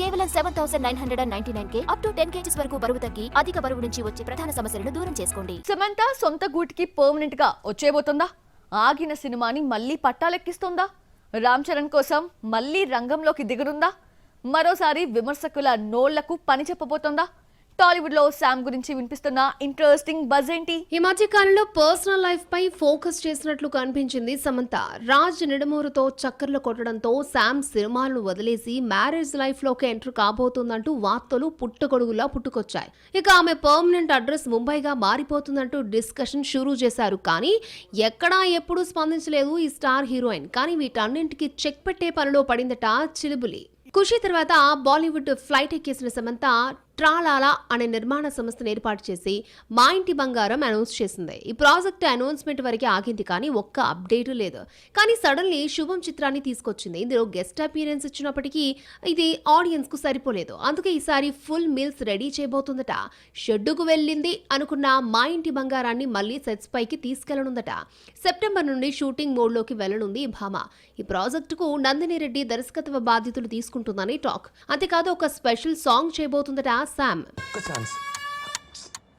కేవలం 7,999K up to 10 kgs వరకు బరువు తగ్గి అధిక బరువు నుంచి వచ్చే ప్రధాన సమస్యలను దూరం చేసుకోండి. సమంత సొంత గూటికి పర్మనెంట్ గా వచ్చేబోతుందా? ఆగిన సినిమాని మళ్ళీ పట్టాలెక్కిస్తుందా? రామ్ చరణ్ కోసం మళ్ళీ రంగంలోకి దిగనుందా? మరోసారి విమర్శకుల నోళ్లకు పని చెప్పబోతోందా? టాలీవుడ్ లో శామ్ గురించి వినిపిస్తున్న ఇంట్రెస్టింగ్ బజ్ ఏంటి? ఈ మధ్య కాలంలో పర్సనల్ లైఫ్ పై ఫోకస్ చేసినట్లు కనిపించింది సమంత. రాజ్ నిడమూరుతో చక్కర్లు కొట్టడంతో శామ్ సినిమాలను వదిలేసి మ్యారేజ్ లైఫ్ లోకి ఎంటర్ కాబోతుందంటూ వార్తలు పుట్టగొడుగులా పుట్టుకొచ్చాయి. ఇక ఆమె పర్మనెంట్ అడ్రస్ ముంబైగా మారిపోతుందంటూ డిస్కషన్ షురూ చేశారు. కానీ ఎక్కడా ఎప్పుడూ స్పందించలేదు ఈ స్టార్ హీరోయిన్. కానీ వీటన్నింటికి చెక్ పెట్టే పనిలో పడిందట చిలుబులి. ఖుషి తర్వాత బాలీవుడ్ ఫ్లైట్ ఎక్కేసిన సమంత ట్రాలాలా అనే నిర్మాణ సంస్థను ఏర్పాటు చేసి మా ఇంటి బంగారం అనౌన్స్ చేసింది. ఈ ప్రాజెక్ట్ అనౌన్స్మెంట్ వరకే ఆగింది, కానీ ఒక్క అప్డేట్ లేదు. కానీ సడన్లీ శుభం చిత్రాన్ని తీసుకొచ్చింది. ఇందులో గెస్ట్ అపీరెన్స్ ఇచ్చినప్పటికీ ఇది ఆడియన్స్ కు సరిపోలేదు. అందుకే ఈసారి ఫుల్ మీల్స్ రెడీ చేయబోతుందట. షెడ్డుకు వెళ్ళింది అనుకున్న మా ఇంటి బంగారాన్ని మళ్లీ సెట్స్ పైకి తీసుకెళ్లనుందట. సెప్టెంబర్ నుండి షూటింగ్ మోడ్ లోకి వెళ్లనుంది ఈ భామ. ఈ ప్రాజెక్టుకు నందిని రెడ్డి దర్శకత్వ బాధ్యతలు తీసుకుంటుందని టాక్. అంతేకాదు ఒక స్పెషల్ సాంగ్ చేయబోతుందట శామ్.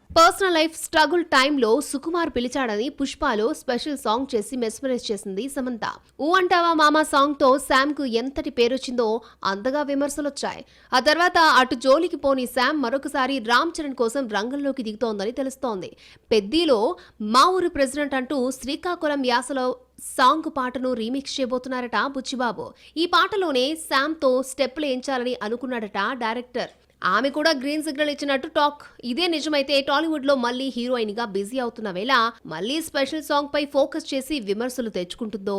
పర్సనల్ లైఫ్ స్ట్రగుల్ టైంలో సుకుమార్ పిలిచాడని పుష్పలో స్పెషల్ సాంగ్ చేసి మెస్మరైజ్ చేసింది సమంత. ఊ అంటావా మామా సాంగ్ తో శామ్ కు ఎంతటి పేరొచ్చిందో అంతగా విమర్శలొచ్చాయి. ఆ తర్వాత అటు జోలికి పోని శామ్ మరొకసారి రామ్ చరణ్ కోసం రంగంలోకి దిగుతోందని తెలుస్తోంది. పెద్దీలో మా ఊరి ప్రెసిడెంట్ అంటూ శ్రీకాకుళం యాసలో సాంగ్ పాటను రీమిక్స్ చేయబోతున్నారట బుచ్చిబాబు. ఈ పాటలోనే శామ్ తో స్టెప్పులు ఎంచాలని అనుకున్నాడట డైరెక్టర్. ఆమె కూడా గ్రీన్ సిగ్నల్ ఇచ్చినట్టు టాక్. ఇదే నిజమైతే టాలీవుడ్ లో మళ్ళీ హీరోయిన్ గా బిజీ అవుతున్న వేళ మళ్ళీ స్పెషల్ సాంగ్ పై ఫోకస్ చేసి విమర్శలు తెచ్చుకుంటుందో,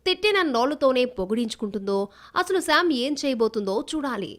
తిట్టిన నోళ్లతోనే పొగిడించుకుంటుందో, అసలు శామ్ ఏం చేయబోతుందో చూడాలి.